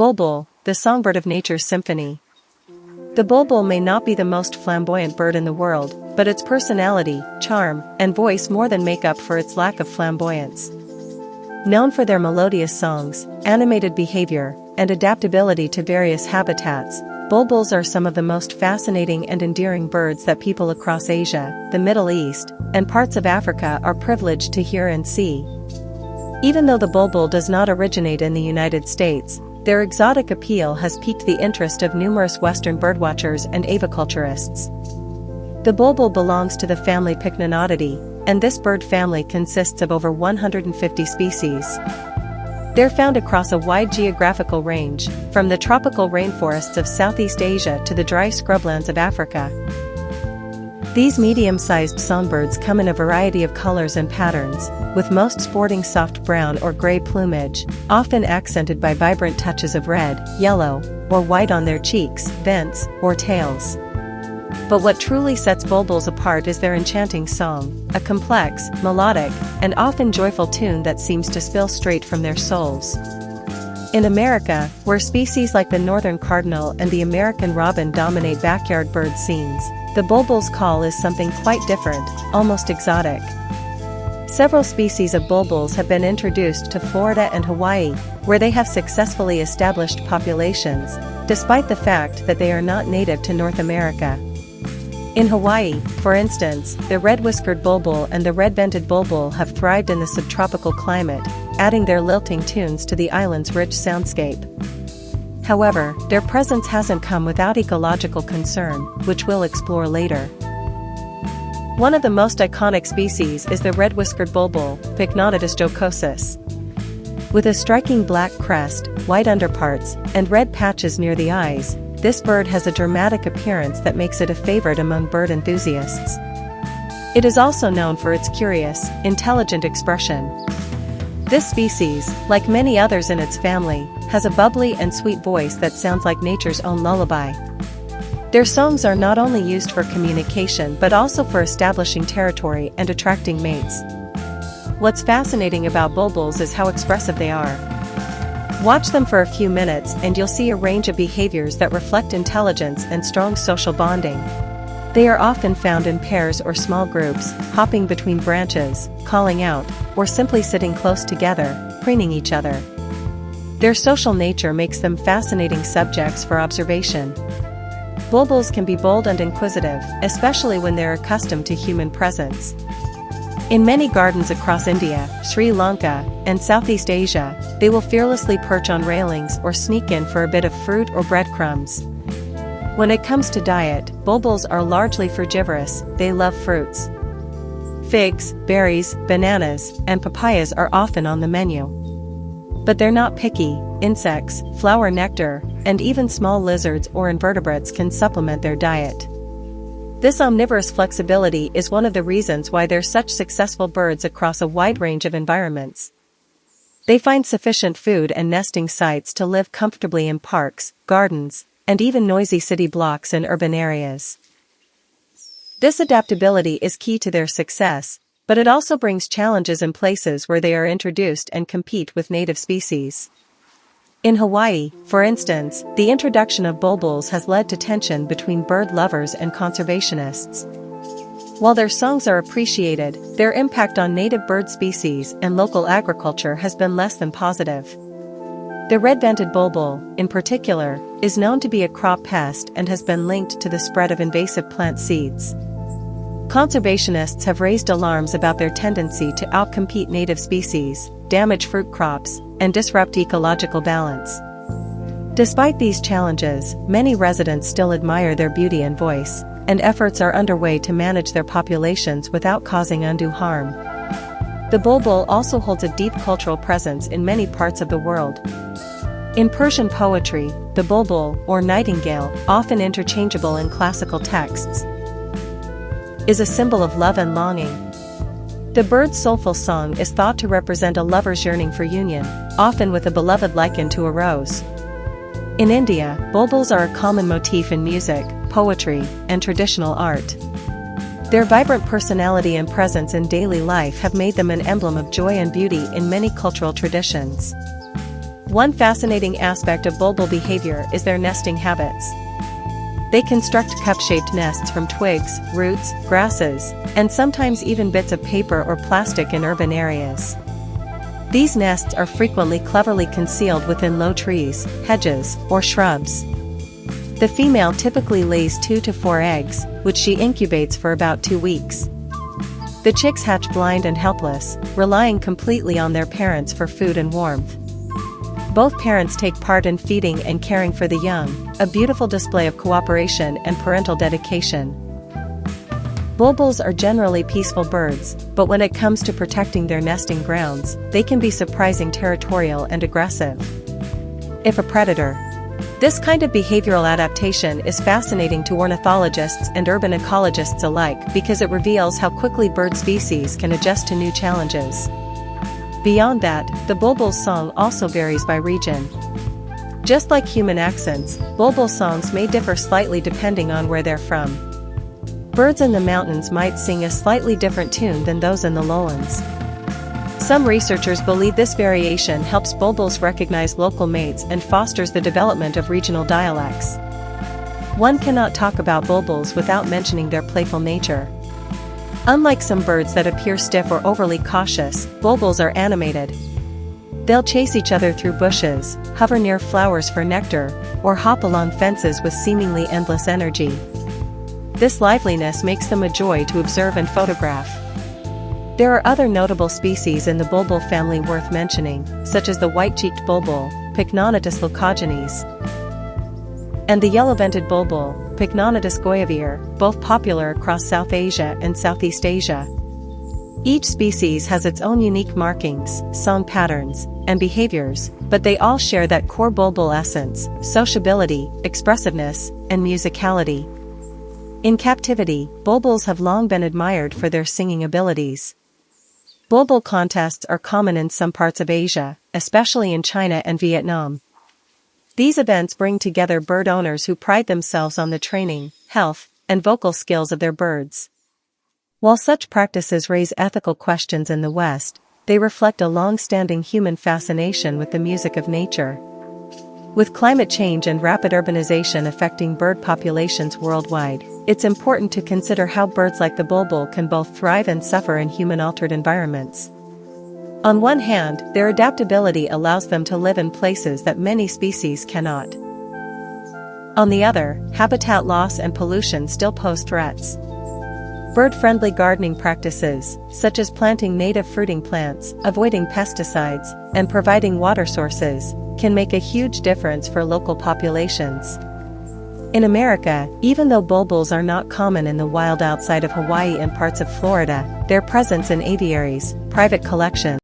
Bulbul, the songbird of nature's symphony. The bulbul may not be the most flamboyant bird in the world, but its personality, charm, and voice more than make up for its lack of flamboyance. Known for their melodious songs, animated behavior, and adaptability to various habitats, bulbuls are some of the most fascinating and endearing birds that people across Asia, the Middle East, and parts of Africa are privileged to hear and see. Even though the bulbul does not originate in the United States, their exotic appeal has piqued the interest of numerous Western birdwatchers and aviculturists. The bulbul belongs to the family Pycnonotidae, and this bird family consists of over 150 species. They're found across a wide geographical range, from the tropical rainforests of Southeast Asia to the dry scrublands of Africa. These medium-sized songbirds come in a variety of colors and patterns, with most sporting soft brown or gray plumage, often accented by vibrant touches of red, yellow, or white on their cheeks, vents, or tails. But what truly sets bulbuls apart is their enchanting song, a complex, melodic, and often joyful tune that seems to spill straight from their souls. In America, where species like the Northern Cardinal and the American robin dominate backyard bird scenes, the bulbul's call is something quite different, almost exotic. Several species of bulbuls have been introduced to Florida and Hawaii, where they have successfully established populations, despite the fact that they are not native to North America. In Hawaii, for instance, the red-whiskered bulbul and the red-vented bulbul have thrived in the subtropical climate, adding their lilting tunes to the island's rich soundscape. However, their presence hasn't come without ecological concern, which we'll explore later. One of the most iconic species is the red-whiskered bulbul, Pycnonotidae jocosus. With a striking black crest, white underparts, and red patches near the eyes, this bird has a dramatic appearance that makes it a favorite among bird enthusiasts. It is also known for its curious, intelligent expression. This species, like many others in its family, has a bubbly and sweet voice that sounds like nature's own lullaby. Their songs are not only used for communication but also for establishing territory and attracting mates. What's fascinating about bulbuls is how expressive they are. Watch them for a few minutes and you'll see a range of behaviors that reflect intelligence and strong social bonding. They are often found in pairs or small groups, hopping between branches, calling out, or simply sitting close together, preening each other. Their social nature makes them fascinating subjects for observation. Bulbuls can be bold and inquisitive, especially when they're accustomed to human presence. In many gardens across India, Sri Lanka, and Southeast Asia, they will fearlessly perch on railings or sneak in for a bit of fruit or breadcrumbs. When it comes to diet, bulbuls are largely frugivorous. They love fruits. Figs, berries, bananas, and papayas are often on the menu. But they're not picky. Insects, flower nectar, and even small lizards or invertebrates can supplement their diet. This omnivorous flexibility is one of the reasons why they're such successful birds across a wide range of environments. They find sufficient food and nesting sites to live comfortably in parks, gardens, and even noisy city blocks in urban areas. This adaptability is key to their success, but it also brings challenges in places where they are introduced and compete with native species. In Hawaii, for instance, the introduction of bulbuls has led to tension between bird lovers and conservationists. While their songs are appreciated, their impact on native bird species and local agriculture has been less than positive. The red-vented bulbul, in particular, is known to be a crop pest and has been linked to the spread of invasive plant seeds. Conservationists have raised alarms about their tendency to outcompete native species, damage fruit crops, and disrupt ecological balance. Despite these challenges, many residents still admire their beauty and voice, and efforts are underway to manage their populations without causing undue harm. The bulbul also holds a deep cultural presence in many parts of the world. In Persian poetry, the bulbul, or nightingale, often interchangeable in classical texts, is a symbol of love and longing. The bird's soulful song is thought to represent a lover's yearning for union, often with a beloved likened to a rose. In India, bulbuls are a common motif in music, poetry, and traditional art. Their vibrant personality and presence in daily life have made them an emblem of joy and beauty in many cultural traditions. One fascinating aspect of bulbul behavior is their nesting habits. They construct cup-shaped nests from twigs, roots, grasses, and sometimes even bits of paper or plastic in urban areas. These nests are frequently cleverly concealed within low trees, hedges, or shrubs. The female typically lays 2 to 4 eggs, which she incubates for about 2 weeks. The chicks hatch blind and helpless, relying completely on their parents for food and warmth. Both parents take part in feeding and caring for the young, a beautiful display of cooperation and parental dedication. Bulbuls are generally peaceful birds, but when it comes to protecting their nesting grounds, they can be surprisingly territorial and aggressive. If a predator. This kind of behavioral adaptation is fascinating to ornithologists and urban ecologists alike because it reveals how quickly bird species can adjust to new challenges. Beyond that, the bulbul's song also varies by region. Just like human accents, bulbul songs may differ slightly depending on where they're from. Birds in the mountains might sing a slightly different tune than those in the lowlands. Some researchers believe this variation helps bulbuls recognize local mates and fosters the development of regional dialects. One cannot talk about bulbuls without mentioning their playful nature. Unlike some birds that appear stiff or overly cautious, bulbuls are animated. They'll chase each other through bushes, hover near flowers for nectar, or hop along fences with seemingly endless energy. This liveliness makes them a joy to observe and photograph. There are other notable species in the bulbul family worth mentioning, such as the white-cheeked bulbul, Pycnonotidae leucogenes, and the yellow-vented bulbul, Pycnonotidae, both popular across South Asia and Southeast Asia. Each species has its own unique markings, song patterns, and behaviors, but they all share that core bulbul essence: sociability, expressiveness, and musicality. In captivity, bulbuls have long been admired for their singing abilities. Bulbul contests are common in some parts of Asia, especially in China and Vietnam. These events bring together bird owners who pride themselves on the training, health, and vocal skills of their birds. While such practices raise ethical questions in the West, they reflect a long-standing human fascination with the music of nature. With climate change and rapid urbanization affecting bird populations worldwide, it's important to consider how birds like the bulbul can both thrive and suffer in human-altered environments. On one hand, their adaptability allows them to live in places that many species cannot. On the other, habitat loss and pollution still pose threats. Bird-friendly gardening practices, such as planting native fruiting plants, avoiding pesticides, and providing water sources, can make a huge difference for local populations. In America, even though bulbuls are not common in the wild outside of Hawaii and parts of Florida, their presence in aviaries, private collections,